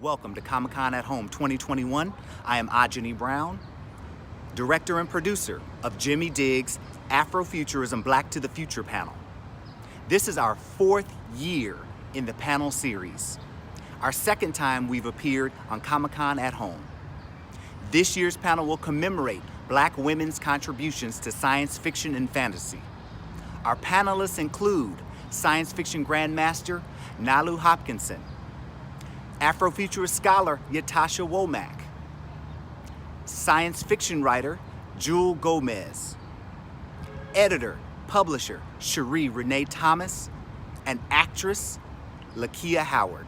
Welcome to Comic-Con at Home 2021. I am Ajani Brown, director and producer of Jimmy Diggs' Afrofuturism Black to the Future panel. This is our fourth year in the panel series, our second time we've appeared on Comic-Con at Home. This year's panel will commemorate Black women's contributions to science fiction and fantasy. Our panelists include science fiction grandmaster Nalo Hopkinson, Afrofuturist scholar Yatasha Womack, science fiction writer Jewel Gomez, editor, publisher Cherie Renee Thomas, and actress Lakia Howard.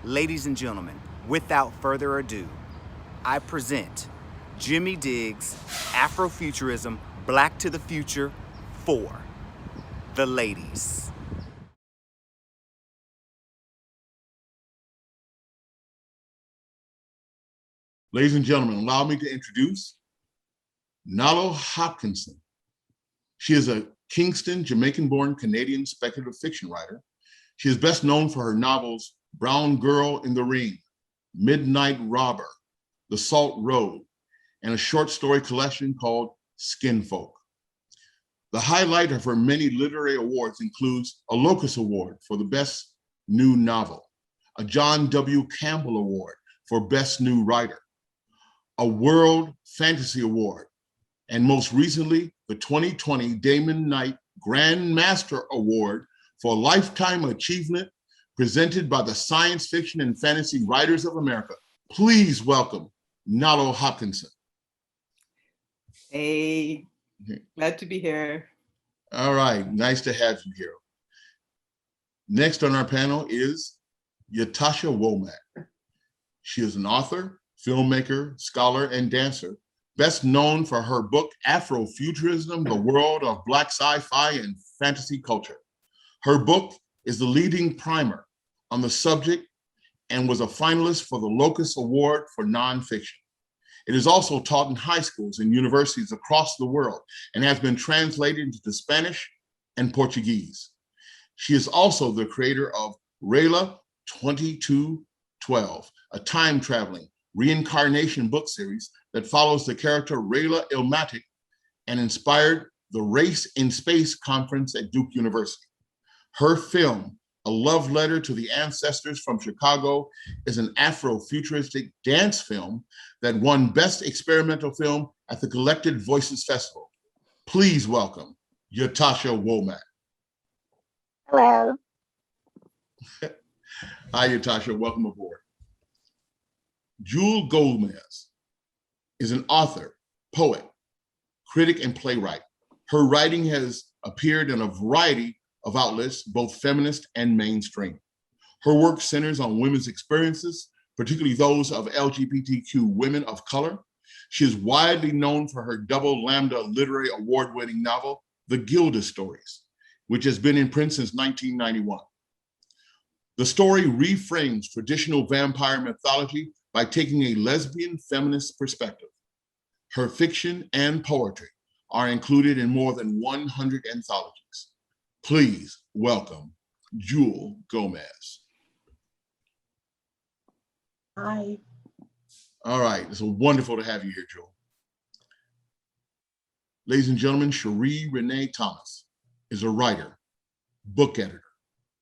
Ladies and gentlemen, without further ado, I present Jimmy Diggs' Afrofuturism Black to the Future 4, The Ladies. Ladies and gentlemen, allow me to introduce Nalo Hopkinson. She is a Kingston, Jamaican-born Canadian speculative fiction writer. She is best known for her novels Brown Girl in the Ring, Midnight Robber, The Salt Road, and a short story collection called Skin Folk. The highlight of her many literary awards includes a Locus Award for the Best New Novel, a John W. Campbell Award for Best New Writer, a World Fantasy Award, and most recently, the 2020 Damon Knight Grand Master Award for Lifetime Achievement presented by the Science Fiction and Fantasy Writers of America. Please welcome Nalo Hopkinson. Hey, glad to be here. All right, nice to have you here. Next on our panel is Yatasha Womack. She is an author, filmmaker, scholar, and dancer, best known for her book, Afrofuturism, The World of Black Sci-Fi and Fantasy Culture. Her book is the leading primer on the subject and was a finalist for the Locus Award for Nonfiction. It is also taught in high schools and universities across the world and has been translated into Spanish and Portuguese. She is also the creator of Rayla 2212, a time-traveling reincarnation book series that follows the character Rayla Ilmatic and inspired the Race in Space conference at Duke University. Her film, A Love Letter to the Ancestors from Chicago, is an Afrofuturistic dance film that won Best Experimental Film at the Collected Voices Festival. Please welcome Yatasha Womack. Hello. Hi, Yatasha, welcome aboard. Jewel Gomez is an author, poet, critic, and playwright. Her writing has appeared in a variety of outlets, both feminist and mainstream. Her work centers on women's experiences, particularly those of LGBTQ women of color. She is widely known for her double lambda literary award-winning novel, The Gilda Stories, which has been in print since 1991. The story reframes traditional vampire mythology by taking a lesbian feminist perspective. Her fiction and poetry are included in more than 100 anthologies. Please welcome Jewel Gomez. Hi. All right, it's wonderful to have you here, Jewel. Ladies and gentlemen, Cherie Renee Thomas is a writer, book editor,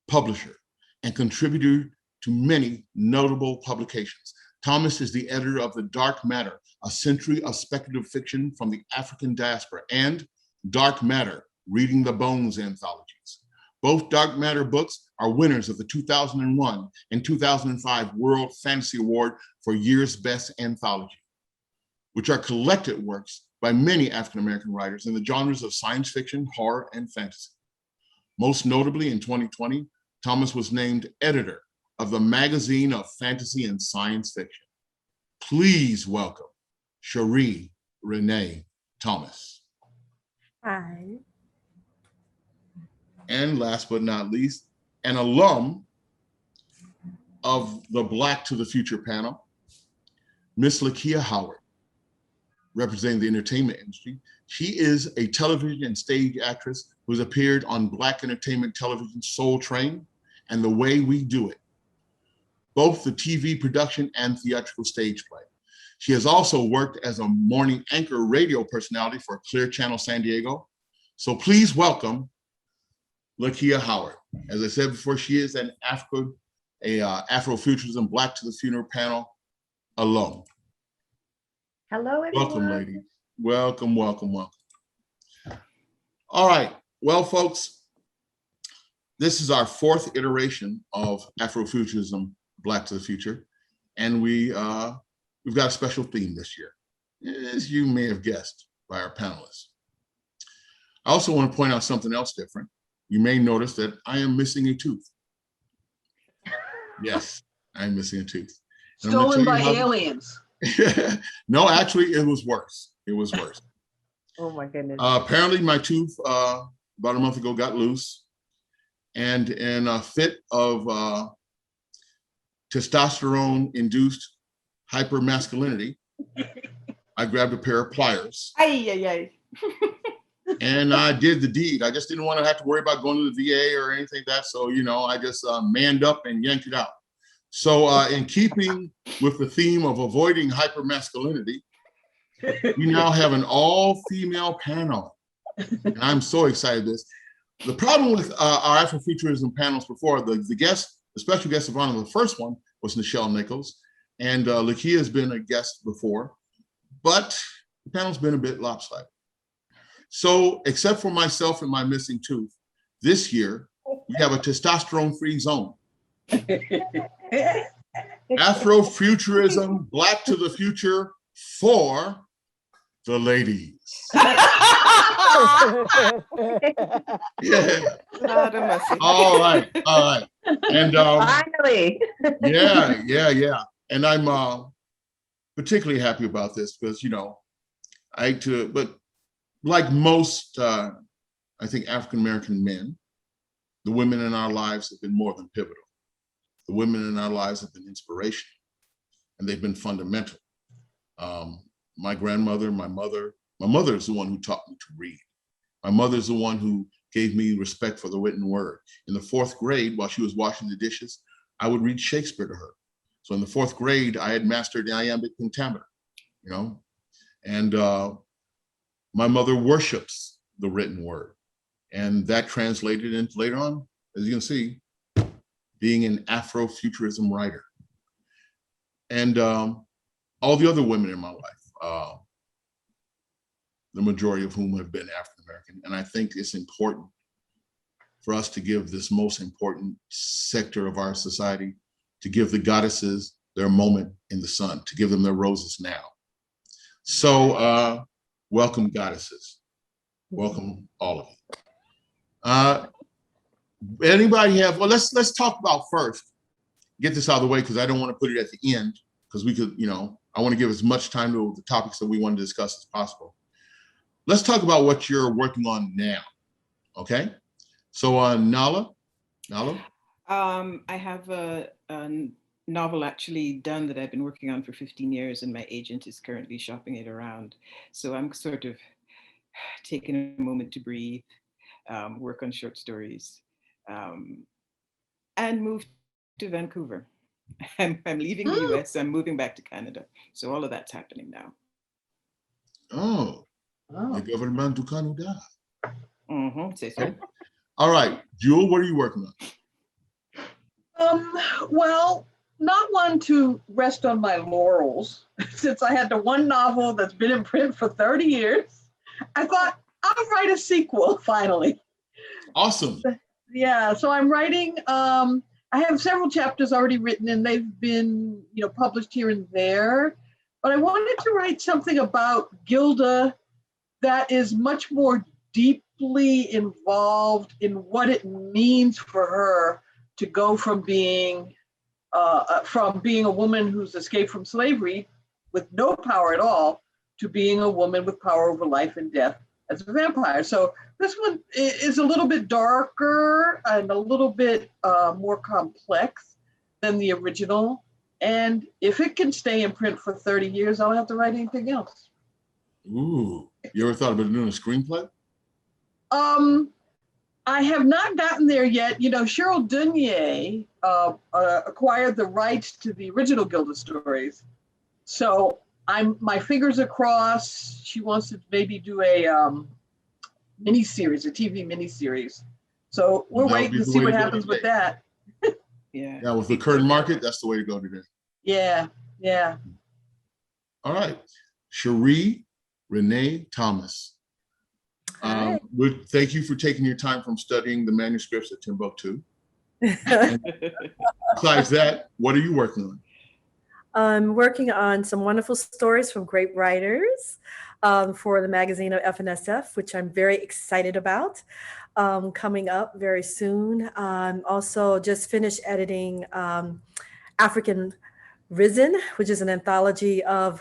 publisher, and contributor to many notable publications. Thomas is the editor of The Dark Matter, A Century of Speculative Fiction from the African Diaspora, and Dark Matter, Reading the Bones anthologies. Both Dark Matter books are winners of the 2001 and 2005 World Fantasy Award for Year's Best Anthology, which are collected works by many African-American writers in the genres of science fiction, horror, and fantasy. Most notably in 2020, Thomas was named editor of the Magazine of Fantasy and Science Fiction. Please welcome Cherie Renee Thomas. Hi. And last but not least, an alum of the Black to the Future panel, Miss Lakia Howard, representing the entertainment industry. She is a television and stage actress who has appeared on Black entertainment television Soul Train and The Way We Do It. both the TV production and theatrical stage play. She has also worked as a morning anchor radio personality for Clear Channel San Diego. So please welcome Lakia Howard. As I said before, she is an Afrofuturism Black to the Future panel alone. Hello, everyone. Welcome, lady. Welcome, welcome, welcome. All right. Well, folks, this is our fourth iteration of Afrofuturism Black to the Future. And we've got a special theme this year, as you may have guessed by our panelists. I also want to point out something else different. You may notice that I am missing a tooth. Yes, I'm missing a tooth. Stolen by aliens. No, actually, it was worse. It was worse. Oh my goodness. Apparently, my tooth about a month ago got loose, and in a fit of testosterone-induced hypermasculinity, I grabbed a pair of pliers. And I did the deed. I just didn't want to have to worry about going to the VA or anything like that. So, you know, I just manned up and yanked it out. So in keeping with the theme of avoiding hypermasculinity, we now have an all-female panel. And I'm so excited this. The problem with our Afrofuturism panels before, the special guest of honor, the first one was Nichelle Nichols. And Lakia has been a guest before, but the panel's been a bit lopsided. So, except for myself and my missing tooth, this year, we have a testosterone-free zone. Afrofuturism, Black to the Future for the ladies. Yeah. All right, all right. And Finally. yeah. And I'm particularly happy about this because, you know, but like most, I think, African-American men, the women in our lives have been more than pivotal. The women in our lives have been inspirational, and they've been fundamental. My grandmother, my mother is the one who taught me to read. My mother's the one who gave me respect for the written word. In the 4th grade, while she was washing the dishes, I would read Shakespeare to her. So in the 4th grade, I had mastered the iambic pentameter, you know, and my mother worships the written word. And that translated into later on, as you can see, being an Afrofuturism writer. And all the other women in my life, the majority of whom have been African-American. And I think it's important for us to give this most important sector of our society, to give the goddesses their moment in the sun, to give them their roses now. So welcome, goddesses. Welcome, all of you. Anybody have, well, let's talk about first, get this out of the way, because I don't want to put it at the end, because we could, you know, I want to give as much time to the topics that we want to discuss as possible. Let's talk about what you're working on now, okay? So Nalo? I have a novel actually done that I've been working on for 15 years, and my agent is currently shopping it around. So I'm sort of taking a moment to breathe, work on short stories, and move to Vancouver. I'm leaving the US, I'm moving back to Canada. So all of that's happening now. Oh, the government to Canada. Say so. All right, Jewel, what are you working on? Well, not one to rest on my laurels, since I had the one novel that's been in print for 30 years. I thought I'll write a sequel finally. Awesome. Yeah, so I'm writing, I have several chapters already written and they've been, you know, published here and there, but I wanted to write something about Gilda that is much more deeply involved in what it means for her to go from being a woman who's escaped from slavery with no power at all to being a woman with power over life and death as a vampire. So this one is a little bit darker and a little bit more complex than the original. And if it can stay in print for 30 years, I don't have to write anything else. Ooh, you ever thought about doing a screenplay? I have not gotten there yet. You know, Cheryl Dunier acquired the rights to the original Gilda stories. So my fingers are crossed. She wants to maybe do a miniseries, a TV miniseries. So we're That would waiting be to the see way what to go happens with today. that. Yeah. Yeah, with the current market, that's the way to go today. Yeah, yeah. All right, Cherie Renee Thomas. Hi. Thank you for taking your time from studying the manuscripts at Timbuktu. Besides that, what are you working on? I'm working on some wonderful stories from great writers for the magazine of FNSF, which I'm very excited about, coming up very soon. Also just finished editing African Risen, which is an anthology of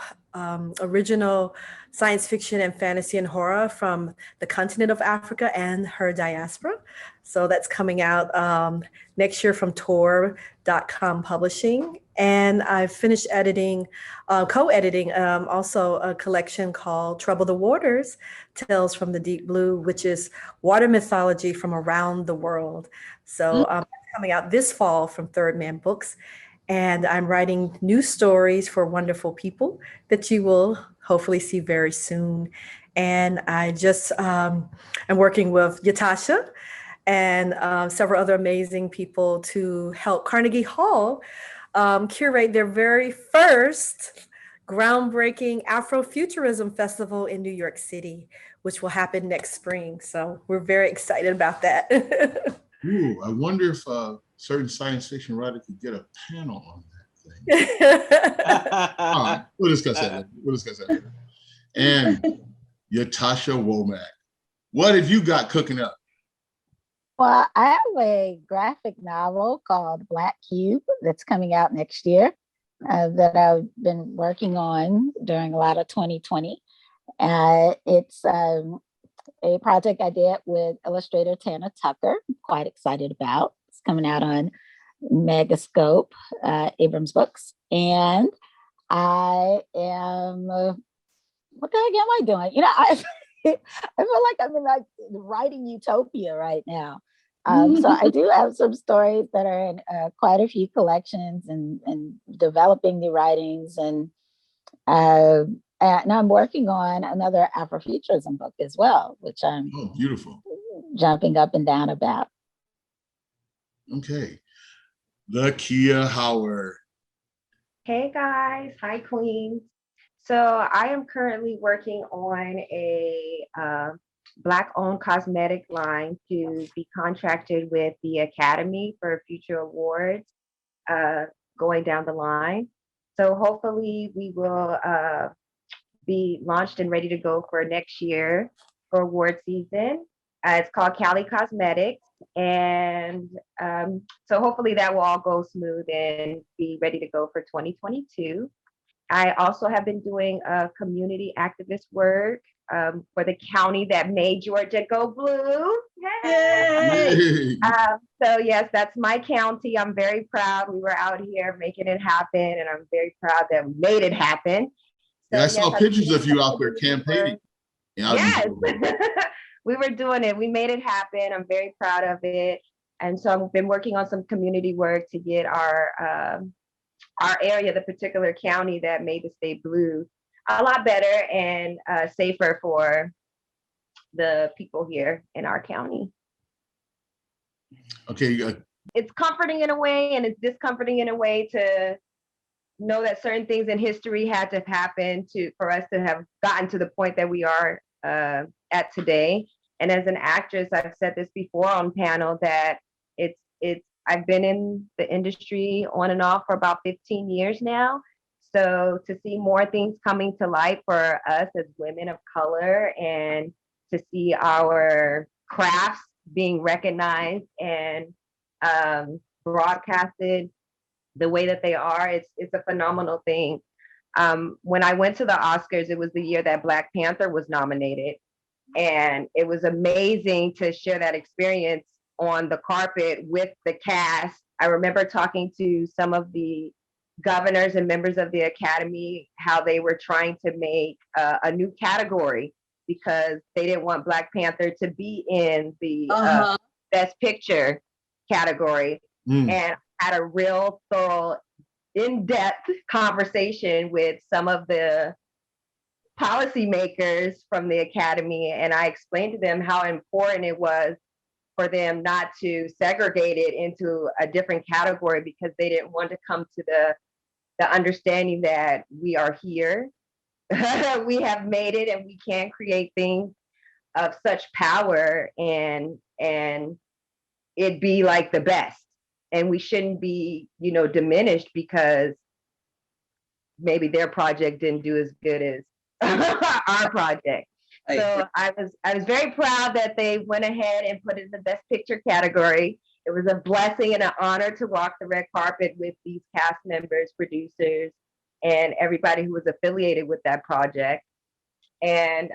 original science fiction and fantasy and horror from the continent of Africa and her diaspora. So that's coming out next year from Tor.com Publishing. And I finished editing, co-editing also a collection called Trouble the Waters, Tales from the Deep Blue, which is water mythology from around the world. So that's coming out this fall from Third Man Books. And I'm writing new stories for wonderful people that you will hopefully see very soon. And I just am working with Yatasha and several other amazing people to help Carnegie Hall curate their very first groundbreaking Afrofuturism Festival in New York City, which will happen next spring. So we're very excited about that. Ooh, I wonder if a certain science fiction writer could get a panel on that thing. All right, we'll discuss that later. We'll discuss that later. And Yatasha Womack, what have you got cooking up? Well, I have a graphic novel called Black Cube that's coming out next year that I've been working on during a lot of 2020. It's a project I did with illustrator Tana Tucker. I'm quite excited about. It's coming out on Megascope, Abrams Books. And I am, what the heck am I doing? You know, I feel like I'm in like writing utopia right now. So I do have some stories that are in quite a few collections and developing new writings. And I'm working on another Afrofuturism book as well, which I'm beautiful, jumping up and down about. Okay. Lakia Howard. Hey guys, hi Queens. So I am currently working on a Black-owned cosmetic line to be contracted with the Academy for future awards going down the line. So hopefully we will be launched and ready to go for next year for award season. It's called Cali Cosmetics. And so hopefully that will all go smooth and be ready to go for 2022. I also have been doing community activist work for the county that made Georgia go blue. Yay! So yes, that's my county. I'm very proud. We were out here making it happen, and I'm very proud that we made it happen. So, Yeah, I saw pictures of you out there campaigning. Yes, we were doing it. We made it happen. I'm very proud of it. And so I've been working on some community work to get our area, the particular county that made the state blue, a lot better and safer for the people here in our county. Okay. It's comforting in a way, and it's discomforting in a way to know that certain things in history had to happen for us to have gotten to the point that we are at today. And as an actress, I've said this before on panel that I've been in the industry on and off for about 15 years now. So to see more things coming to light for us as women of color, and to see our crafts being recognized and broadcasted the way that they are, it's a phenomenal thing. When I went to the Oscars, it was the year that Black Panther was nominated. And it was amazing to share that experience on the carpet with the cast. I remember talking to some of the governors and members of the Academy, how they were trying to make a new category because they didn't want Black Panther to be in the Best Picture category, and had a real thorough, in-depth conversation with some of the policymakers from the Academy, and I explained to them how important it was for them not to segregate it into a different category, because they didn't want to come to the understanding that we are here, we have made it, and we can create things of such power and it be like the best. And we shouldn't be, diminished because maybe their project didn't do as good as our project. So I was very proud that they went ahead and put it in the Best Picture category. It was a blessing and an honor to walk the red carpet with these cast members, producers, and everybody who was affiliated with that project. And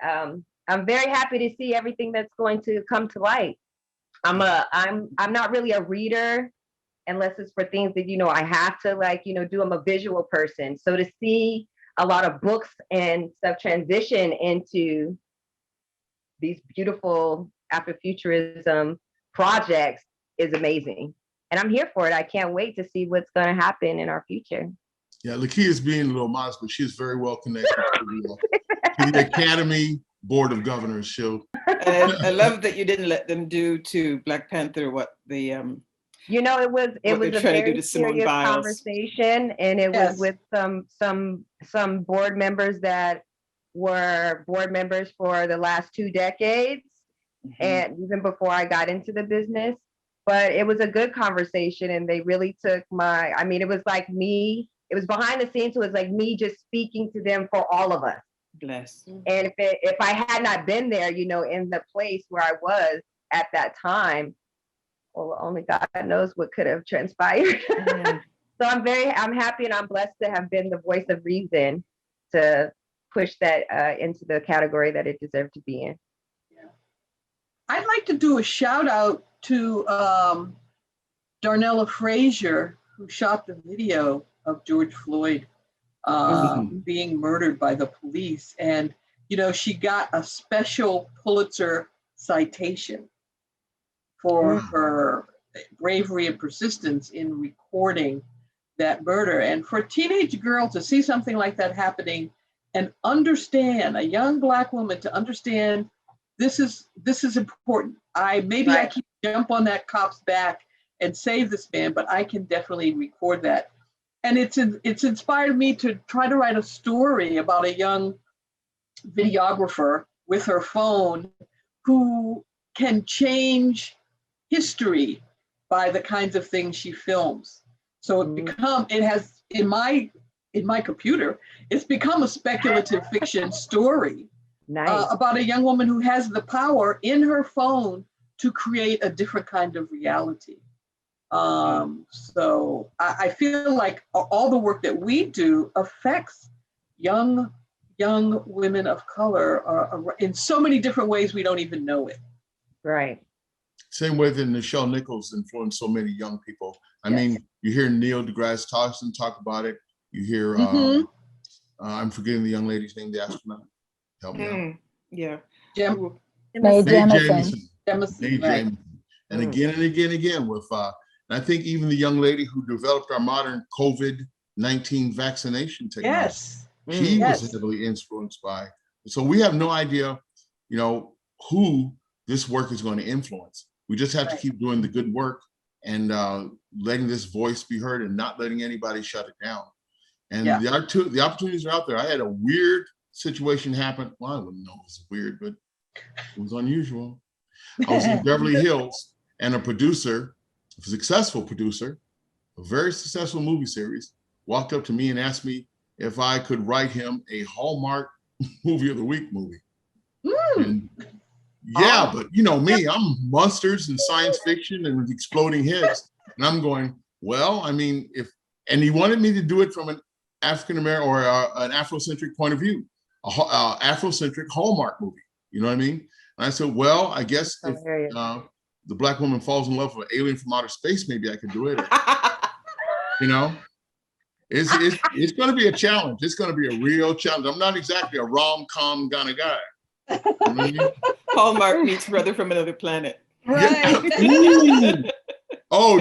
I'm very happy to see everything that's going to come to light. I'm not really a reader unless it's for things that, I have to do. I'm a visual person. So to see a lot of books and stuff transition into these beautiful Afrofuturism projects is amazing. And I'm here for it. I can't wait to see what's going to happen in our future. Yeah, Lakea's being a little modest, but she's very well connected to the Academy Board of Governors. And I love that you didn't let them do to Black Panther what the it was a very serious conversation, and it was with some board members that were board members for the last 2 decades, and even before I got into the business. But it was a good conversation, and they really took it was like me. It was behind the scenes, so it was like me just speaking to them for all of us. Bless. And if I had not been there, in the place where I was at that time, well, only God knows what could have transpired. So I'm happy and I'm blessed to have been the voice of reason to push that into the category that it deserved to be in. Yeah. I'd like to do a shout out to Darnella Frazier, who shot the video of George Floyd being murdered by the police. And, she got a special Pulitzer citation for her bravery and persistence in recording that murder. And for a teenage girl to see something like that happening and understand, a young Black woman to understand this is important. I can jump on that cop's back and save this man, but I can definitely record that. And it's inspired me to try to write a story about a young videographer with her phone who can change history by the kinds of things she films. So it has in my computer, it's become a speculative fiction story about a young woman who has the power in her phone to create a different kind of reality. So I feel like all the work that we do affects young women of color in so many different ways we don't even know it. Right. Same way that Nichelle Nichols influenced so many young people. I mean, you hear Neil deGrasse Tyson talk about it. You hear, I'm forgetting the young lady's name, the astronaut. Help me out. Yeah. Mae Jemison. And again with, and I think even the young lady who developed our modern COVID-19 vaccination technology, she was heavily influenced by. So we have no idea, who this work is going to influence. We just have to keep doing the good work and letting this voice be heard and not letting anybody shut it down. And the opportunities are out there. I had a weird situation happen. Well, I wouldn't know it was weird, but it was unusual. I was in Beverly Hills, and a producer, a successful producer, a very successful movie series, walked up to me and asked me if I could write him a Hallmark Movie of the Week movie. And but me, I'm monsters and science fiction and exploding heads. And I'm going, well, I mean, and he wanted me to do it from an African-American or an Afrocentric point of view, Afrocentric Hallmark movie. You know what I mean? And I said, well, I guess if the Black woman falls in love with an alien from outer space, maybe I could do it. It's going to be a challenge. It's going to be a real challenge. I'm not exactly a rom-com kind of guy. You know what I mean? Hallmark meets Brother from Another Planet. Right. Ooh. Oh,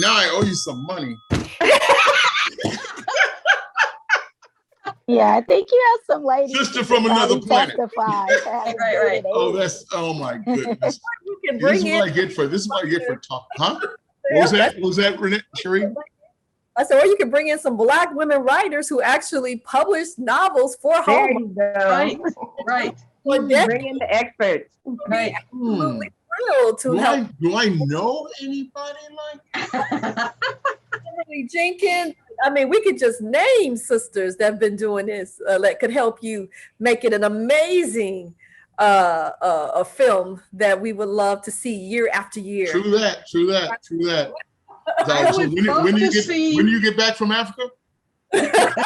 now I owe you some money. Yeah, I think you have some ladies. Sister who from could another probably planet. testify to having Right. dated Oh, aliens. oh my goodness. You can This is bring what in. I get for talk. Huh? What was that? What was that, Renee? Sheree? I said, or you can bring in some Black women writers who actually published novels for There Hallmark. you go. Right. Right. For decades. Bring in the experts. Right. Absolutely thrilled to help Do I know anybody like Kimberly Jenkins. I mean, we could just name sisters that have been doing this that could help you make it an amazing a film that we would love to see year after year. True that. I So would love when do to you get see- when do you get back from Africa?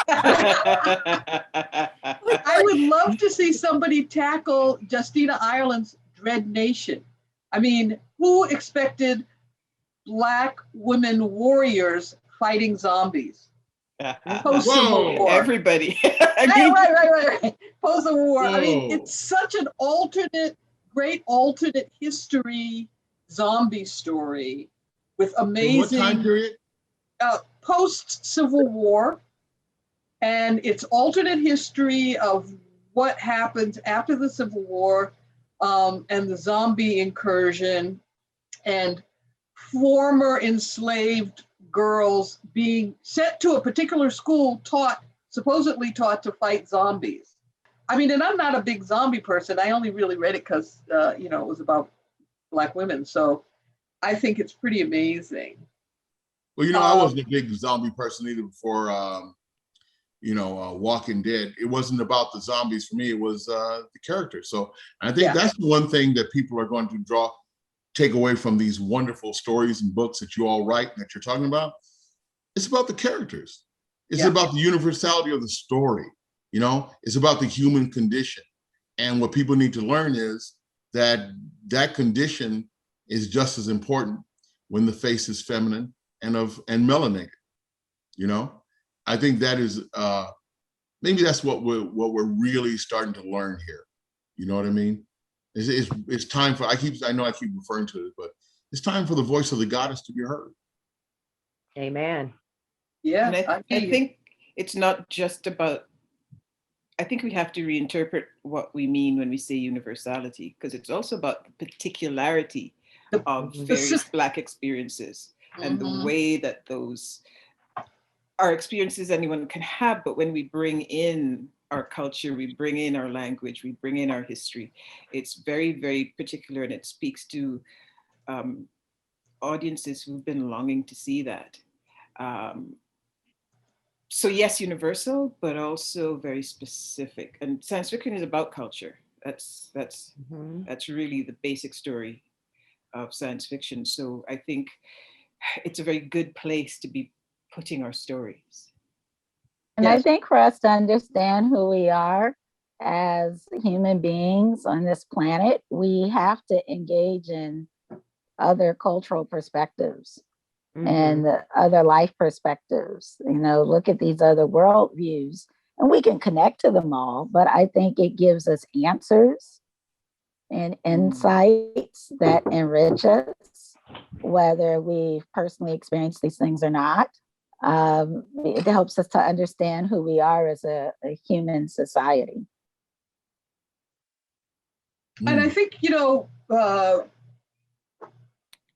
I would love to see somebody tackle Justina Ireland's Dread Nation. I mean, who expected Black women warriors fighting zombies? Post-Civil War. Everybody. Right. Post-Civil War. I mean, Whoa. it's such an great alternate history zombie story with In what time amazing period? post-Civil War. And it's alternate history of what happens after the Civil War and the zombie incursion and former enslaved girls being sent to a particular school supposedly taught to fight zombies. I mean, and I'm not a big zombie person. I only really read it because, it was about Black women. So I think it's pretty amazing. Well, I wasn't a big zombie person either before, Walking Dead. It wasn't about the zombies for me. It was the characters. So I think that's the one thing that people are going to take away from these wonderful stories and books that you all write that you're talking about. It's about the characters. It's about the universality of the story. It's about the human condition. And what people need to learn is that condition is just as important when the face is feminine and melanated. I think that is maybe that's what we're really starting to learn here. You know what I mean? It's time for, I know I keep referring to it, but it's time for the voice of the goddess to be heard. Amen. Yeah, And I think it's not just about, I think we have to reinterpret what we mean when we say universality, because it's also about the particularity of various Black experiences and the way that those are experiences anyone can have. But when we bring in our culture, we bring in our language, we bring in our history, it's very, very particular, and it speaks to audiences who've been longing to see that. So yes, universal, but also very specific. And science fiction is about culture. That's really the basic story of science fiction. So I think it's a very good place to be putting our stories. And I think for us to understand who we are as human beings on this planet, we have to engage in other cultural perspectives and other life perspectives. Look at these other worldviews, and we can connect to them all, but I think it gives us answers and insights that enrich us, whether we've personally experienced these things or not. It helps us to understand who we are as a human society. And I think,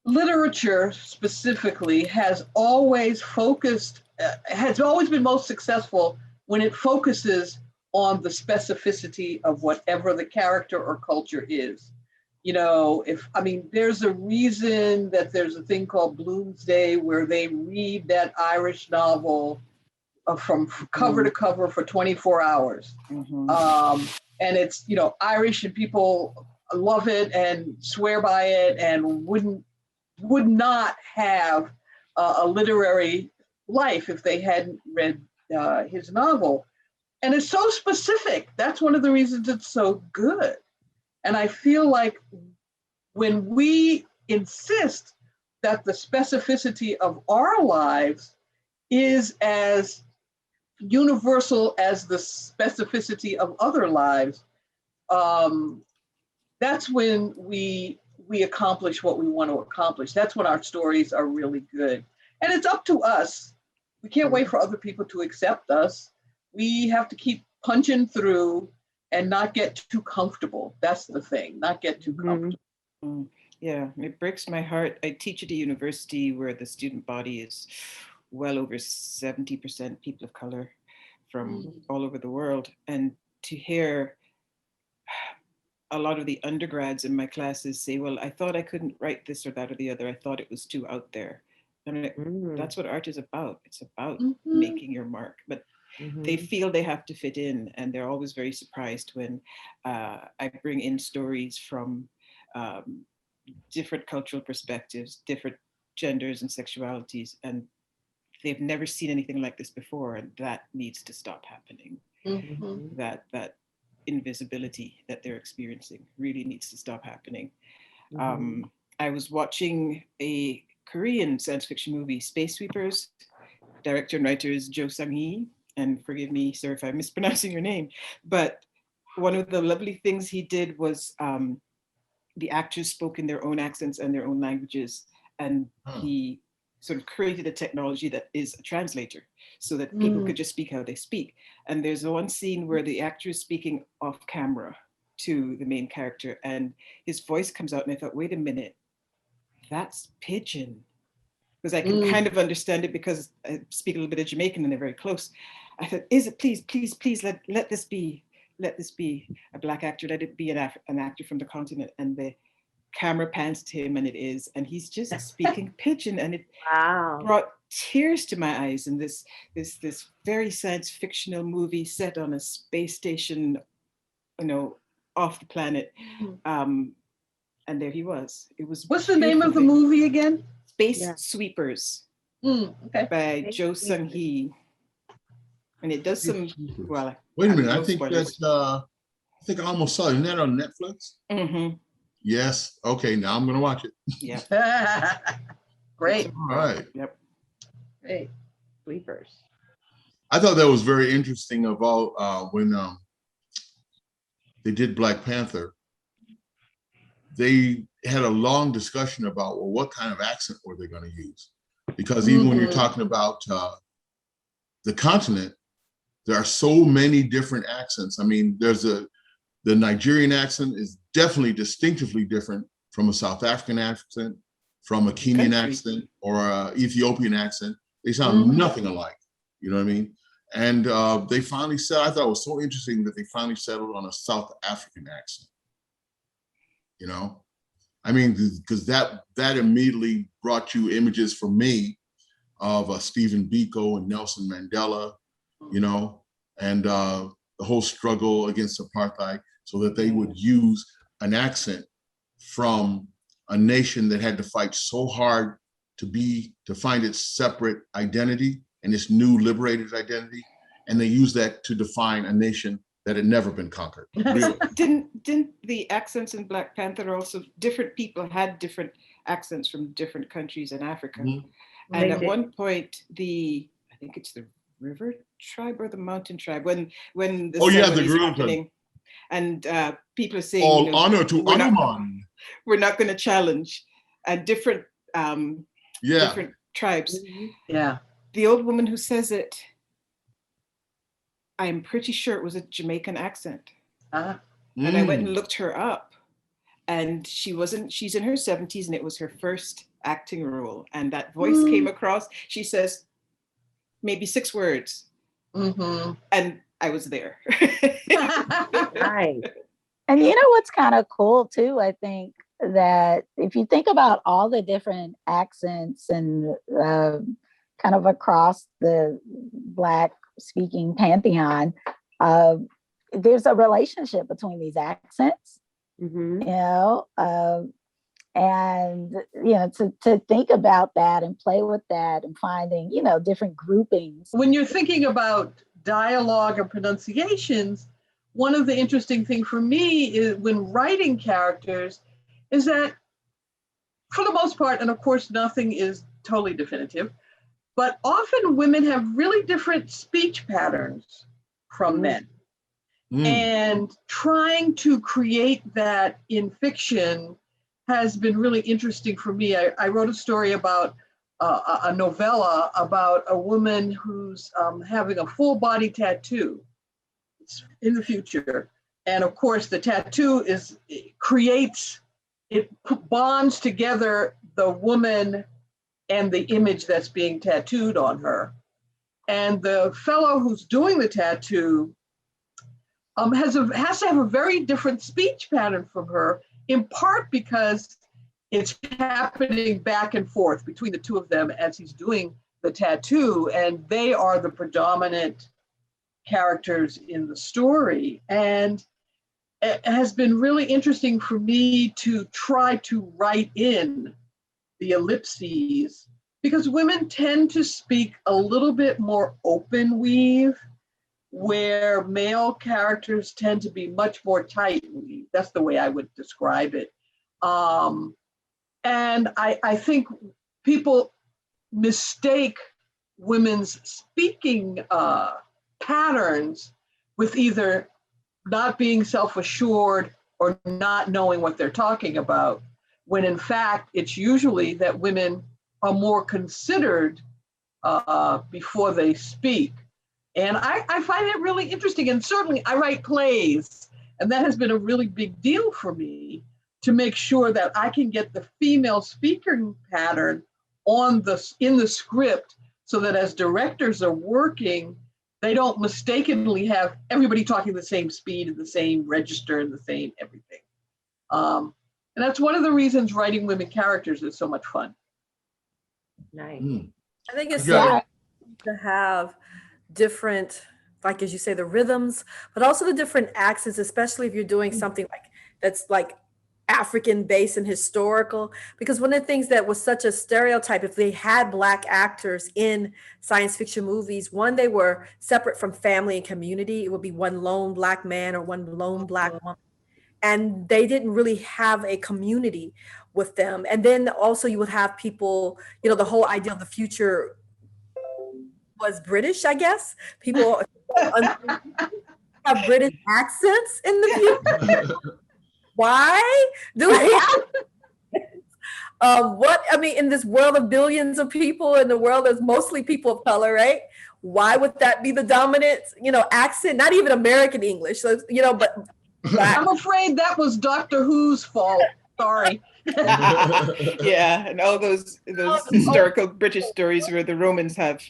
literature specifically has always been most successful when it focuses on the specificity of whatever the character or culture is. There's a reason that there's a thing called Bloomsday where they read that Irish novel from cover to cover for 24 hours. And it's, Irish, and people love it and swear by it and would not have a literary life if they hadn't read his novel. And it's so specific. That's one of the reasons it's so good. And I feel like when we insist that the specificity of our lives is as universal as the specificity of other lives, that's when we we accomplish what we want to accomplish. That's when our stories are really good. And it's up to us. We can't wait for other people to accept us. We have to keep punching through and not get too comfortable. That's the thing, not get too comfortable. Yeah, it breaks my heart. I teach at a university where the student body is well over 70% people of color from all over the world. And to hear a lot of the undergrads in my classes say, well, I thought I couldn't write this or that or the other. I thought it was too out there. And that's what art is about. It's about making your mark. But they feel they have to fit in, and they're always very surprised when I bring in stories from different cultural perspectives, different genders and sexualities, and they've never seen anything like this before, and that needs to stop happening. That invisibility that they're experiencing really needs to stop happening. I was watching a Korean science fiction movie, Space Sweepers. Director and writer is Jo Sang-hee, and forgive me, sir, if I'm mispronouncing your name, but one of the lovely things he did was the actors spoke in their own accents and their own languages, and he sort of created a technology that is a translator so that people could just speak how they speak. And there's one scene where the actor is speaking off camera to the main character, and his voice comes out, and I thought, wait a minute, that's Pidgin. Because I can kind of understand it because I speak a little bit of Jamaican and they're very close. I thought, is it, please let this be a Black actor, let it be an actor from the continent. And the camera pans to him, and it is, and he's just speaking Pidgin, and it brought tears to my eyes. And this very science fictional movie set on a space station, off the planet. And there he was. It was. What's the name of the movie again? Space Sweepers by Jo Sang-hee. And it does some, well. Wait a minute, I think that's, I think I almost saw it. Isn't that on Netflix? Yes, okay, now I'm gonna watch it. Yeah. Great. All right. Yep. Great. Sleepers. I thought that was very interesting about when they did Black Panther. They had a long discussion about, well, what kind of accent were they going to use? Because even when you're talking about the continent, there are so many different accents. I mean, the Nigerian accent is definitely distinctively different from a South African accent, from a Kenyan accent, or an Ethiopian accent. They sound nothing alike, you know what I mean? And they finally said, I thought it was so interesting that they finally settled on a South African accent. You know, I mean, because that immediately brought you images for me of Stephen Biko and Nelson Mandela, you know, and the whole struggle against apartheid, so that they would use an accent from a nation that had to fight so hard to find its separate identity and its new liberated identity, and they use that to define a nation that had never been conquered. Really. Didn't the accents in Black Panther also, different people had different accents from different countries in Africa. And at one point, I think it's the river tribe or the mountain tribe, when the ceremony is happening, and people are saying, all honor to Anuman. We're not going to challenge, and different different tribes. Yeah. The old woman who says it, I'm pretty sure it was a Jamaican accent. And I went and looked her up, and she's in her 70s, and it was her first acting role. And that voice came across. She says maybe 6 words. And I was there. Right. And you know what's kind of cool too, I think, that if you think about all the different accents and kind of across the Black speaking pantheon, there's a relationship between these accents, you know, and, you know, to think about that and play with that and finding, you know, different groupings. When you're thinking about dialogue and pronunciations, one of the interesting things for me is when writing characters is that, for the most part, and of course nothing is totally definitive, but often women have really different speech patterns from men. And trying to create that in fiction has been really interesting for me. I wrote a story about a novella about a woman who's having a full body tattoo in the future. And of course, the tattoo it bonds together the woman and the image that's being tattooed on her. And the fellow who's doing the tattoo has to have a very different speech pattern from her, in part because it's happening back and forth between the two of them as he's doing the tattoo, and they are the predominant characters in the story. And it has been really interesting for me to try to write in the ellipses, because women tend to speak a little bit more open weave, where male characters tend to be much more tight weave. That's the way I would describe it. And I think people mistake women's speaking patterns with either not being self-assured or not knowing what they're talking about, when in fact, it's usually that women are more considered before they speak. And I find it really interesting. And certainly I write plays, and that has been a really big deal for me, to make sure that I can get the female speaking pattern in the script, so that as directors are working, they don't mistakenly have everybody talking the same speed and the same register and the same everything. And that's one of the reasons writing women characters is so much fun. Nice. I think it's Yeah. so to have different, like as you say, the rhythms, but also the different accents, especially if you're doing something that's like African based and historical, because one of the things that was such a stereotype, if they had Black actors in science fiction movies, one, they were separate from family and community. It would be one lone Black man or one lone Black woman, and they didn't really have a community with them. And then also you would have people, the whole idea of the future was British, I guess. People have British accents in the future. Why do we have in this world of billions of people, in the world that's mostly people of color, right? Why would that be the dominant, accent? Not even American English, so, but I'm afraid that was Doctor Who's fault. Sorry. Yeah, and all those historical British stories where the Romans have.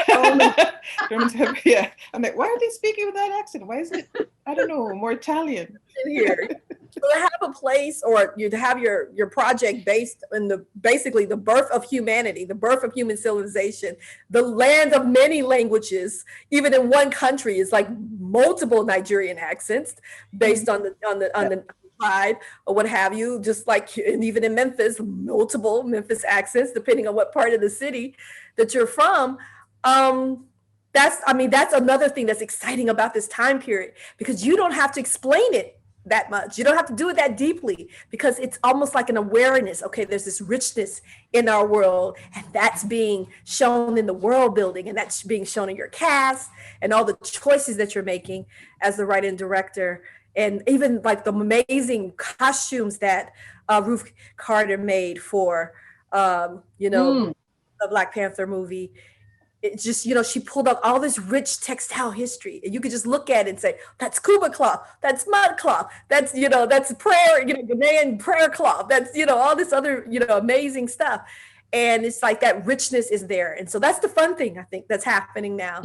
Yeah. I'm like, why are they speaking with that accent? Why is it, I don't know, more Italian here? So to have a place, or you to have your project based in basically the birth of humanity, the birth of human civilization, the land of many languages, even in one country, is like multiple Nigerian accents based on the tribe or what have you, just like, and even in Memphis, multiple Memphis accents, depending on what part of the city that you're from. That's another thing that's exciting about this time period, because you don't have to explain it that much. You don't have to do it that deeply, because it's almost like an awareness. Okay, there's this richness in our world, and that's being shown in the world building, and that's being shown in your cast and all the choices that you're making as the writer and director, and even like the amazing costumes that Ruth Carter made for the Black Panther movie. It just, she pulled out all this rich textile history, and you could just look at it and say, that's Kuba cloth, that's mud cloth, that's, that's prayer, Ghanaian prayer cloth, that's, all this other, amazing stuff. And it's like that richness is there. And so that's the fun thing, I think, that's happening now,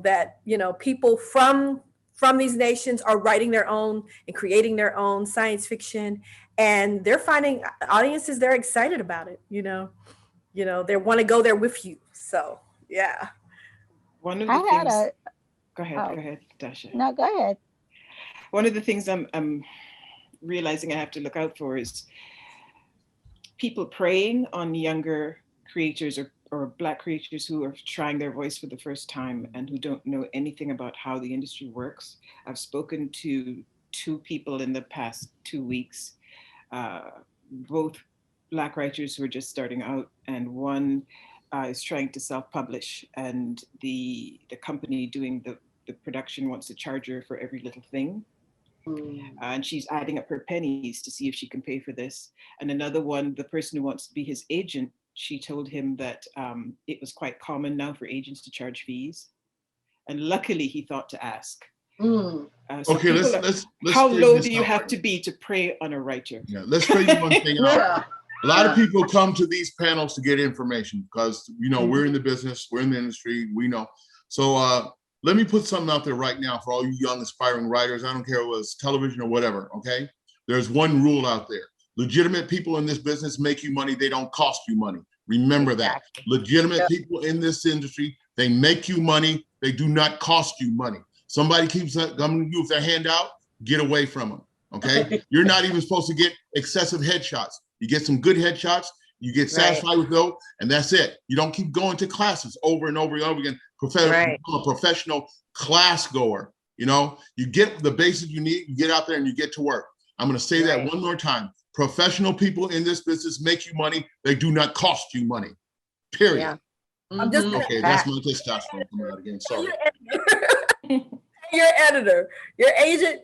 that, people from these nations are writing their own and creating their own science fiction, and they're finding audiences, they're excited about it, they want to go there with you. So, yeah. One of the things. Go ahead, Tasha. No, go ahead. One of the things I'm realizing I have to look out for is people preying on younger creators or Black creators who are trying their voice for the first time and who don't know anything about how the industry works. I've spoken to 2 people in the past 2 weeks, both Black writers who are just starting out, and one is trying to self-publish, and the company doing the production wants to charge her for every little thing. And she's adding up her pennies to see if she can pay for this. And another one, the person who wants to be his agent, she told him that it was quite common now for agents to charge fees. And luckily he thought to ask. So Okay, let's how low this do you out have right to now. be to prey on a writer? Yeah, let's tell you one thing out. Yeah. A lot of people come to these panels to get information because, you know, we're in the business, we're in the industry, we know. So let me put something out there right now for all you young aspiring writers. I don't care if it's television or whatever, okay? There's one rule out there. Legitimate people in this business make you money, they don't cost you money. Remember that. Legitimate people in this industry, they make you money, they do not cost you money. Somebody keeps coming to you with their hand out, get away from them, okay? You're not even supposed to get excessive headshots. You get some good headshots, you get satisfied with those, and that's it. You don't keep going to classes over and over and over again. Become a professional class goer, you know? You get the basics you need, you get out there and you get to work. I'm gonna say that one more time. Professional people in this business make you money, they do not cost you money, period. Yeah. I'm just gonna Okay, that's my testosterone coming out again, sorry. Your editor, your agent,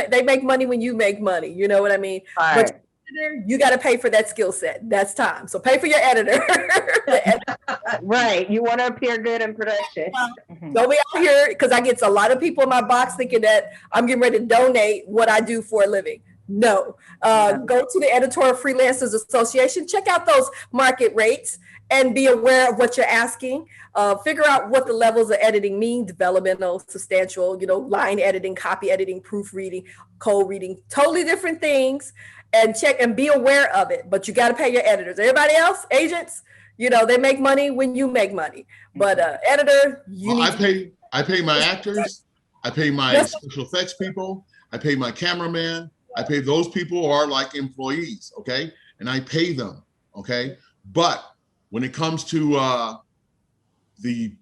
they make money when you make money. You know what I mean? Right. But your editor, you got to pay for that skill set. That's time. So pay for your editor. Right. You want to appear good in production. Don't be out here, because I get a lot of people in my box thinking that I'm getting ready to donate what I do for a living. No. Go to the Editorial Freelancers Association, check out those market rates and be aware of what you're asking. Figure out what the levels of editing mean: developmental, substantial, you know, line editing, copy editing, proofreading, code reading, totally different things. And check and be aware of it. But you got to pay your editors. Everybody else, agents, you know, they make money when you make money. But editor, I pay my actors, I pay my special effects people, I pay my cameraman, I pay those people who are like employees, okay? And I pay them, okay? But when it comes to the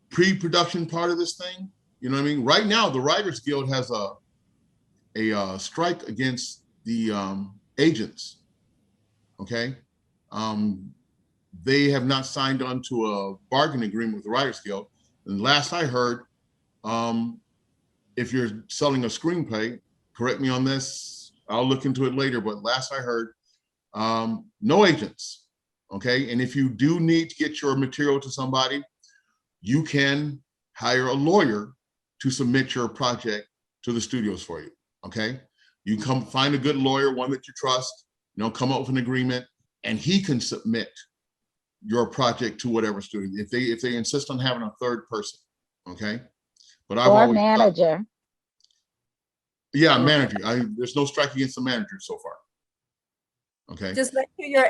pre-production part of this thing, you know what I mean? Right now, the Writers Guild has a strike against the agents, okay? They have not signed on to a bargaining agreement with the Writers Guild. And last I heard, if you're selling a screenplay, correct me on this, I'll look into it later, but last I heard, no agents, okay? And if you do need to get your material to somebody, you can hire a lawyer to submit your project to the studios for you, okay? You come find a good lawyer, one that you trust, you know, come up with an agreement, and he can submit your project to whatever studio, if they insist on having a third person, okay? But I've always manager. Yeah, manager. There's no strike against the manager so far. Okay. just make sure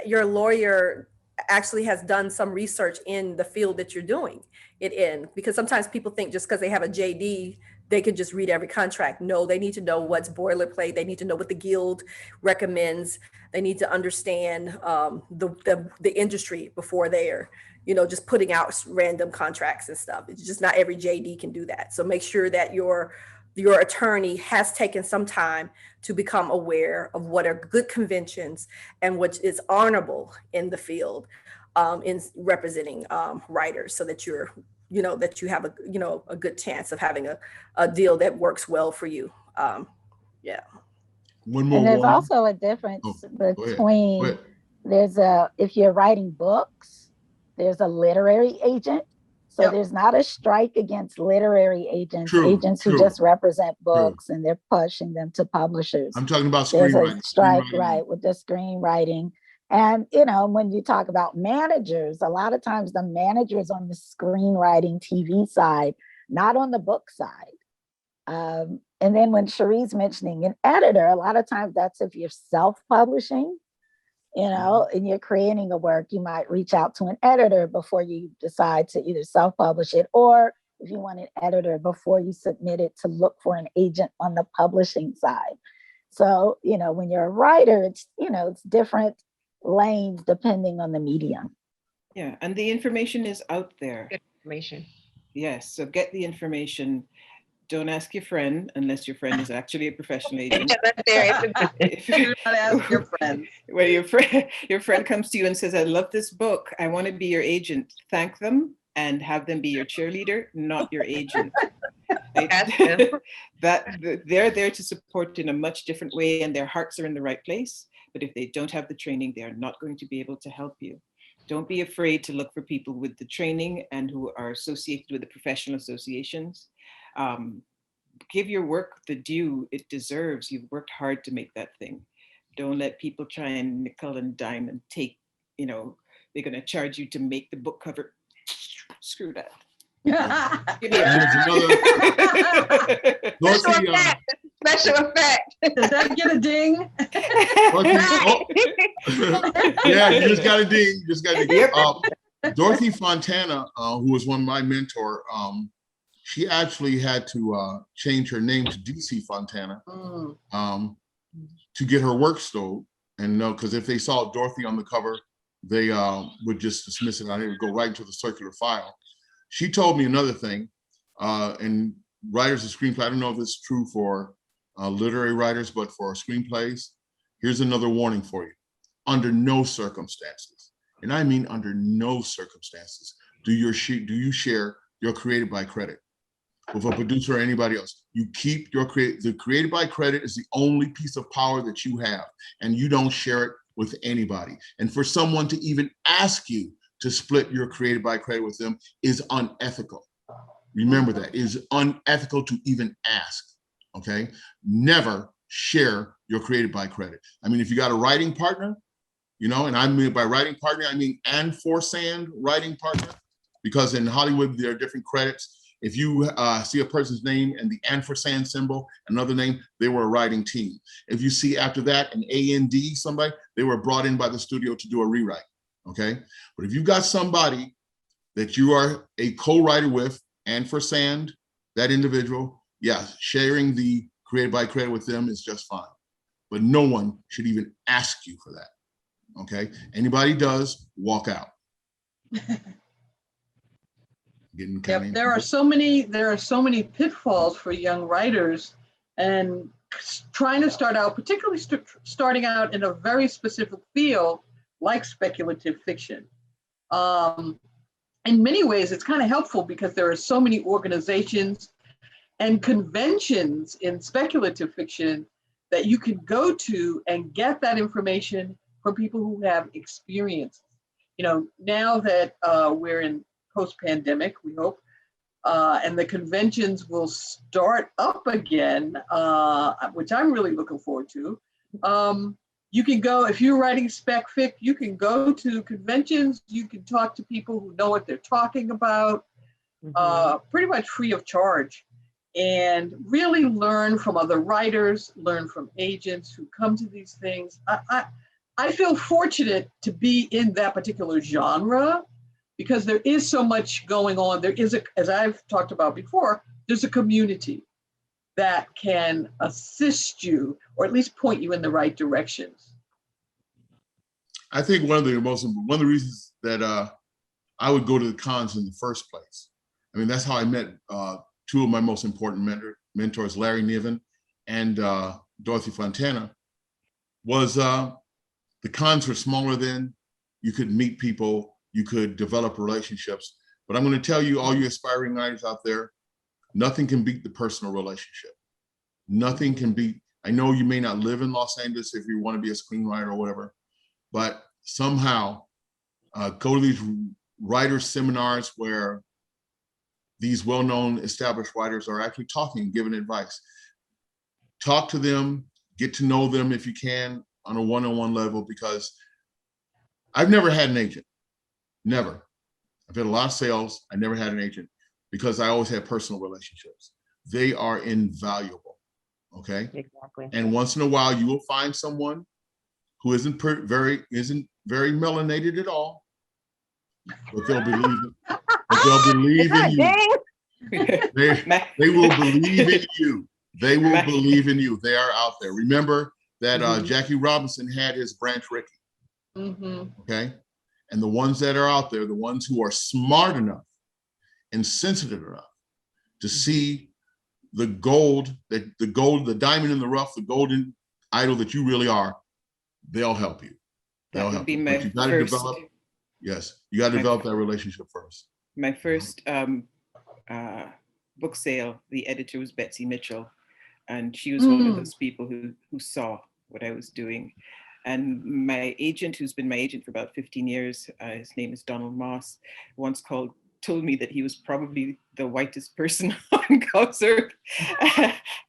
your lawyer actually has done some research in the field that you're doing it in, because sometimes people think just because they have a JD, they can just read every contract. No, they need to know what's boilerplate. They need to know what the guild recommends. They need to understand the industry before they're, you know, just putting out random contracts and stuff. It's just not every JD can do that. So make sure that your attorney has taken some time to become aware of what are good conventions and what is honorable in the field in representing writers, so that you're, you know, that you have a good chance of having a deal that works well for you. Yeah. One more. And there's warning. also a difference Go between ahead. if you're writing books, there's a literary agent. So there's not a strike against literary agents, agents who just represent books and they're pushing them to publishers. I'm talking about There's screenwriting. a strike, right, with the screenwriting. And, you know, when you talk about managers, a lot of times the managers on the screenwriting TV side, not on the book side. And then when Cherie's mentioning an editor, a lot of times that's if you're self-publishing, you know, and you're creating a work, you might reach out to an editor before you decide to either self-publish it, or if you want an editor before you submit it, to look for an agent on the publishing side. So, you know, when you're a writer, it's, you know, it's different lanes depending on the medium. Yeah, and the information is out there. Good information. Yes, so get the information. Don't ask your friend unless your friend is actually a professional agent. Do not ask your friends. When your friend comes to you and says, I love this book, I want to be your agent, thank them and have them be your cheerleader, not your agent. They're there to support in a much different way, and their hearts are in the right place. But if they don't have the training, they are not going to be able to help you. Don't be afraid to look for people with the training and who are associated with the professional associations. Give your work the due it deserves. You've worked hard to make that thing. Don't let people try and nickel and dime and take, they're going to charge you to make the book cover. Screw that. Give me Special effect. Does that get a ding? Yeah, you just got a ding. Just got a ding. Dorothy Fontana, who was one of my mentor, she actually had to change her name to DC Fontana to get her work sold. And because if they saw Dorothy on the cover, they would just dismiss it and it would go right into the circular file. She told me another thing, and writers of screenplay, I don't know if it's true for literary writers, but for screenplays, here's another warning for you. Under no circumstances, and I mean under no circumstances, do you share your created by credit with a producer or anybody else. You keep your the created by credit is the only piece of power that you have, and you don't share it with anybody. And for someone to even ask you to split your created by credit with them is unethical. Remember that, it is unethical to even ask, okay? Never share your created by credit. I mean, if you got a writing partner, and I mean by writing partner, I mean and for sand writing partner, because in Hollywood, there are different credits. If you see a person's name and the ampersand symbol, another name, they were a writing team. If you see after that an AND, somebody, they were brought in by the studio to do a rewrite, okay? But if you've got somebody that you are a co-writer with, ampersand, that individual, yeah, sharing the created by credit with them is just fine. But no one should even ask you for that, okay? Anybody does, walk out. Yep, there are so many pitfalls for young writers, and trying to start out, particularly starting out in a very specific field like speculative fiction. In many ways, it's kind of helpful because there are so many organizations and conventions in speculative fiction that you can go to and get that information from people who have experience. Now that we're in post-pandemic, we hope, and the conventions will start up again, which I'm really looking forward to. You can go, if you're writing spec fic, you can go to conventions, you can talk to people who know what they're talking about, pretty much free of charge, and really learn from other writers, learn from agents who come to these things. I feel fortunate to be in that particular genre, because there is so much going on. There is, as I've talked about before, there's a community that can assist you, or at least point you in the right directions. I think one of the reasons that I would go to the cons in the first place. I mean, that's how I met two of my most important mentors, Larry Niven and Dorothy Fontana, was the cons were smaller then. You could meet people, you could develop relationships. But I'm going to tell you, all you aspiring writers out there, nothing can beat the personal relationship. Nothing can beat, I know you may not live in Los Angeles if you want to be a screenwriter or whatever, but somehow go to these writer seminars where these well-known established writers are actually talking, giving advice. Talk to them, get to know them if you can on a one-on-one level, because I've never had an agent. Never. I've had a lot of sales. I never had an agent because I always had personal relationships. They are invaluable, okay? Exactly. And once in a while, you will find someone who isn't very melanated at all, but they'll believe it. But they'll believe in you. They will believe in you. They will believe in you. They are out there. Remember that Jackie Robinson had his Branch Rickey, okay? And the ones that are out there, the ones who are smart enough and sensitive enough to see the diamond in the rough, the golden idol that you really are, they'll help you. They'll help you. But you got to develop, yes, you got to develop that relationship first. My first book sale, the editor was Betsy Mitchell, and she was one of those people who saw what I was doing. And my agent, who's been my agent for about 15 years, his name is Donald Moss, once told me that he was probably the whitest person on God's earth.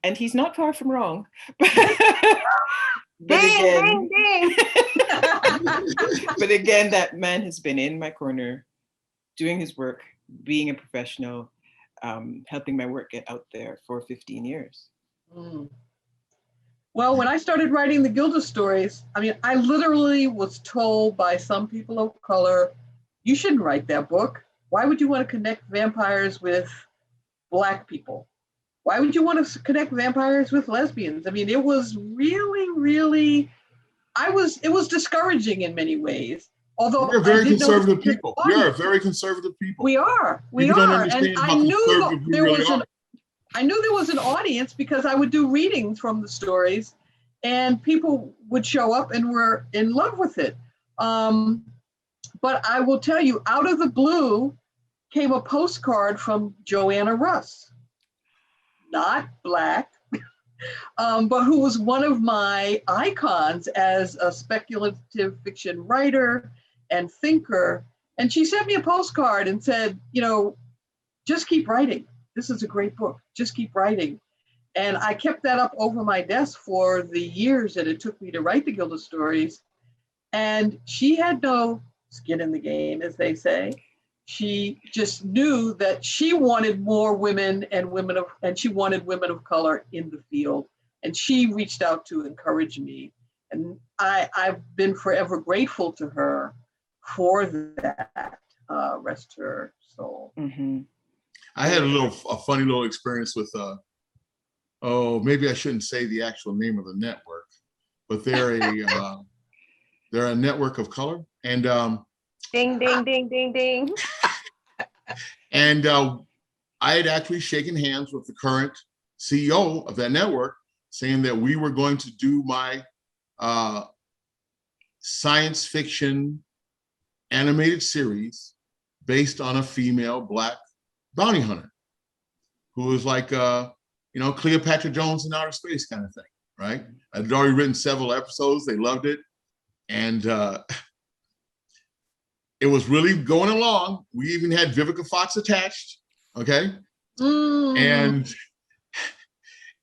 And he's not far from wrong. But again, but again, that man has been in my corner, doing his work, being a professional, helping my work get out there for 15 years. Well, when I started writing the Gilda stories, I mean, I literally was told by some people of color, you shouldn't write that book. Why would you want to connect vampires with Black people? Why would you want to connect vampires with lesbians? I mean, it was really, really, it was discouraging in many ways. Although we're very conservative people. We are very conservative people. We are. We are. And I knew there was an audience because I would do readings from the stories and people would show up and were in love with it. But I will tell you, out of the blue came a postcard from Joanna Russ, not Black, but who was one of my icons as a speculative fiction writer and thinker. And she sent me a postcard and said, you know, just keep writing. This is a great book. Just keep writing. And I kept that up over my desk for the years that it took me to write the Gilda stories. And she had no skin in the game, as they say. She just knew that she wanted more women and she wanted women of color in the field. And she reached out to encourage me. And I've been forever grateful to her for that. Rest her soul. Mm-hmm. I had a funny little experience with, maybe I shouldn't say the actual name of the network, but they're a network of color, and ding, ding, ding, ding, ding. And I had actually shaken hands with the current CEO of that network, saying that we were going to do my science fiction animated series based on a female Black bounty hunter who was like, Cleopatra Jones in outer space kind of thing, right? I'd already written several episodes. They loved it. And it was really going along. We even had Vivica Fox attached, okay? And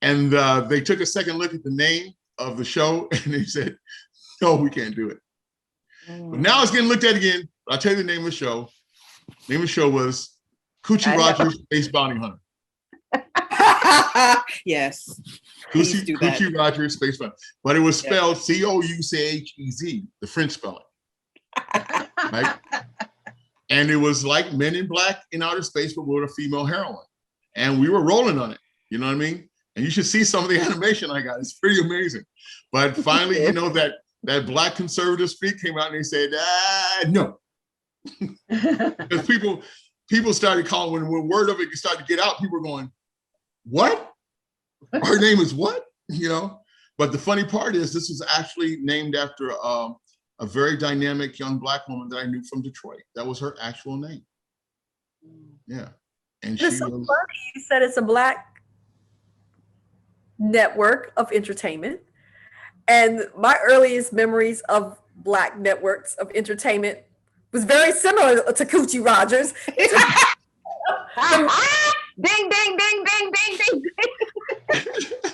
they took a second look at the name of the show and they said, no, we can't do it. But now it's getting looked at again. I'll tell you the name of the show. The name of the show was Coochie Rogers, Space Bounty Hunter. Yes. Coochie Rogers, Space Bounty. But it was spelled Couchez, the French spelling. Right? And it was like Men in Black in outer space, but with a female heroine. And we were rolling on it. You know what I mean? And you should see some of the animation I got. It's pretty amazing. But finally, that Black conservative speak came out and they said, no. Because people started calling, when word of it started to get out, people were going, what? Her name is what? But the funny part is this was actually named after a very dynamic young Black woman that I knew from Detroit. That was her actual name. Yeah. And it's so funny. You said it's a Black network of entertainment. And my earliest memories of Black networks of entertainment was very similar to Coochie Rogers. Ding, ding, ding, ding, ding, ding, ding.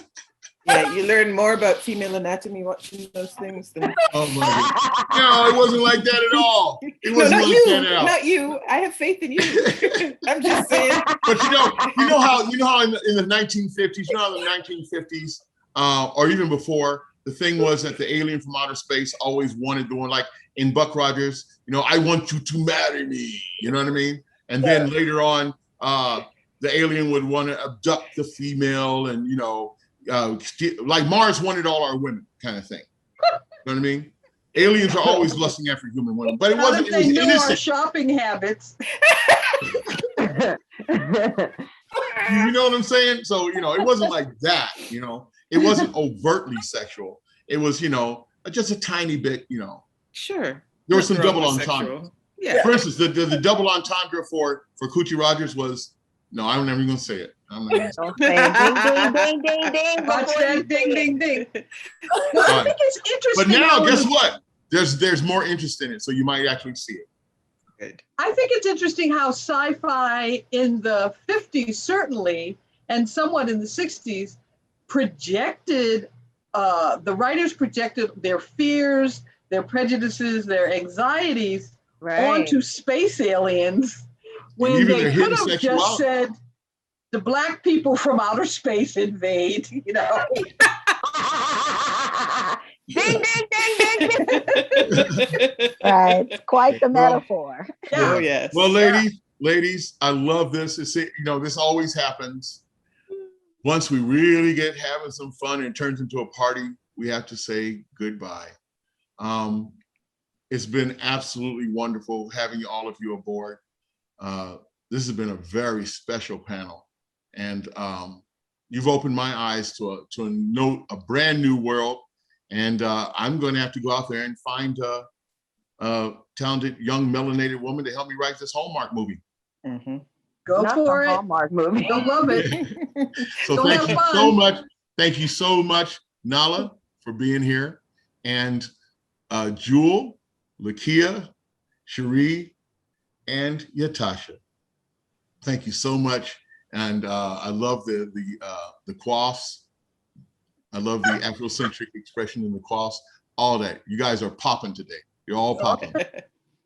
Yeah, you learn more about female anatomy watching those things than. Oh my God. No, it wasn't like that at all. It wasn't that at all. Not you. I have faith in you. I'm just saying. But you know how in the 1950s, how in the 1950s, or even before, the thing was that the alien from outer space always wanted the one, like in Buck Rogers, I want you to marry me. You know what I mean? And then later on, the alien would want to abduct the female and, like Mars wanted all our women kind of thing. You know what I mean? Aliens are always lusting after human women, but it wasn't. They knew our shopping habits. You know what I'm saying? So, it wasn't like that, it wasn't overtly sexual. It was, just a tiny bit, Sure. There was some double entendre. Yeah. For instance, the double entendre for Coochie Rogers was No, I'm never gonna say it. I'm not gonna say Don't say it. Ding, ding, ding, ding, ding. Watch before you that ding, say it. ding, ding. Well, I think it's But interesting. now, how guess the- what? There's more interest in it, so you might actually see it. Good. I think it's interesting how sci-fi in the 50s, certainly, and somewhat in the 60s, projected, the writers projected their fears, their prejudices, their anxieties onto space aliens when even they their could hidden have just sexuality. said, the black people from outer space invade, you know. Ding, ding, ding, ding, ding. Right. It's quite the Well, metaphor. Oh, yes. Well, ladies, I love this. It's, this always happens. Once we really get having some fun and it turns into a party, we have to say goodbye. It's been absolutely wonderful having all of you aboard. This has been a very special panel, and you've opened my eyes to a brand new world. And I'm going to have to go out there and find a talented young melanated woman to help me write this Hallmark movie. Mm-hmm. Go Not for the it. Hallmark movie. You'll love it. So Go thank have you fun. so much. Thank you so much, Nala, for being here. And Jewel, Lakia, Cherie, and Yatasha. Thank you so much. And I love the quaffs. I love the Afrocentric expression in the quaffs. All that. You guys are popping today. You're all popping.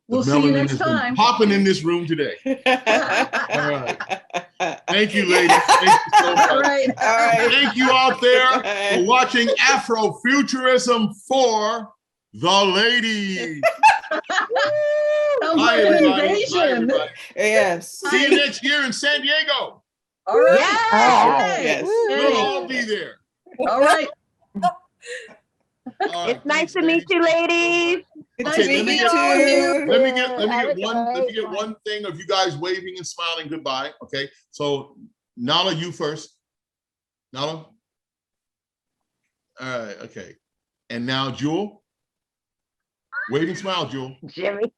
We'll The see you melanin next has been time. popping in this room today. All right. Thank you, ladies. Thank you so much. All right. All right. Thank you out there for watching Afrofuturism for the ladies. Sounds Bye, like an everybody. Bye, invasion. everybody. Yes. See you next year in San Diego. All right. Yes. Yes. We'll Hey. all be there. All right. All right, It's nice thanks, to meet you, ladies. Good Okay, to let me meet get- you. Let me get Have a great one thing of you guys waving and smiling goodbye. Okay, so Nala, you first. Nala. All right. Okay, and now Jewel. Wave and smile, Jewel. Jimmy.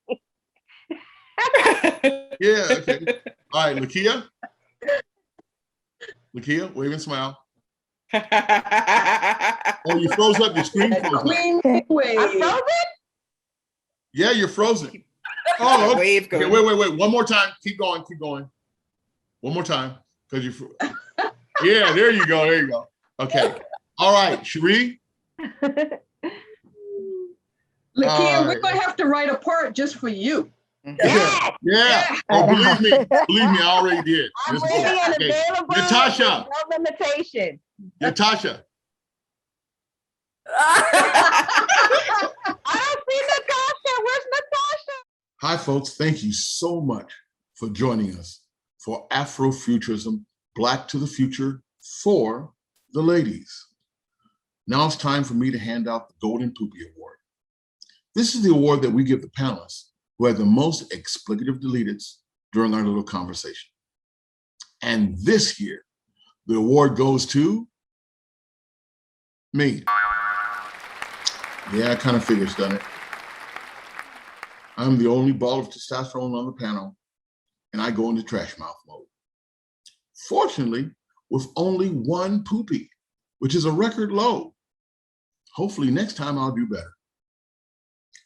Yeah. Okay. All right, Lakia. Lakia, wave and smile. Oh, you froze up. Your screen froze up. Queen I'm wave. frozen? Yeah, you're frozen. Oh, okay. Wave Okay, going. wait. One more time. Keep going. One more time, because you. Yeah, there you go. Okay. All right, Cherie. Lakia, All we're right. going to have to write a part just for you. Yes. Yeah. Oh, believe me, I already did. I'm This is ready it. and Okay. available. Natasha. with no limitation. Natasha. I don't see Natasha. Where's Natasha? Hi, folks. Thank you so much for joining us for Afrofuturism, Black to the Future for the ladies. Now it's time for me to hand out the Golden Poopy Award. This is the award that we give the panelists who had the most explicative deleteds during our little conversation. And this year, the award goes to me. Yeah, I kind of figured, done it. I'm the only ball of testosterone on the panel, and I go into trash mouth mode. Fortunately, with only one poopy, which is a record low. Hopefully next time I'll do better.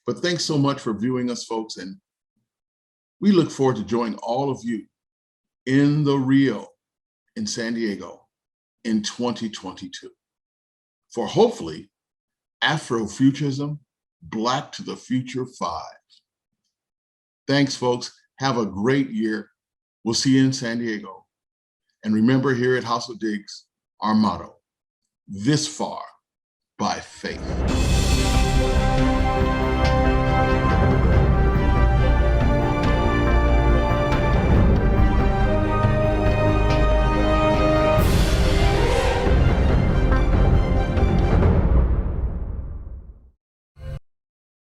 But thanks so much for viewing us, folks, and we look forward to joining all of you in the Rio in San Diego in 2022 for hopefully Afrofuturism Black to the Future 5. Thanks, folks. Have a great year. We'll see you in San Diego. And remember, here at House of Diggs, our motto, this far by faith.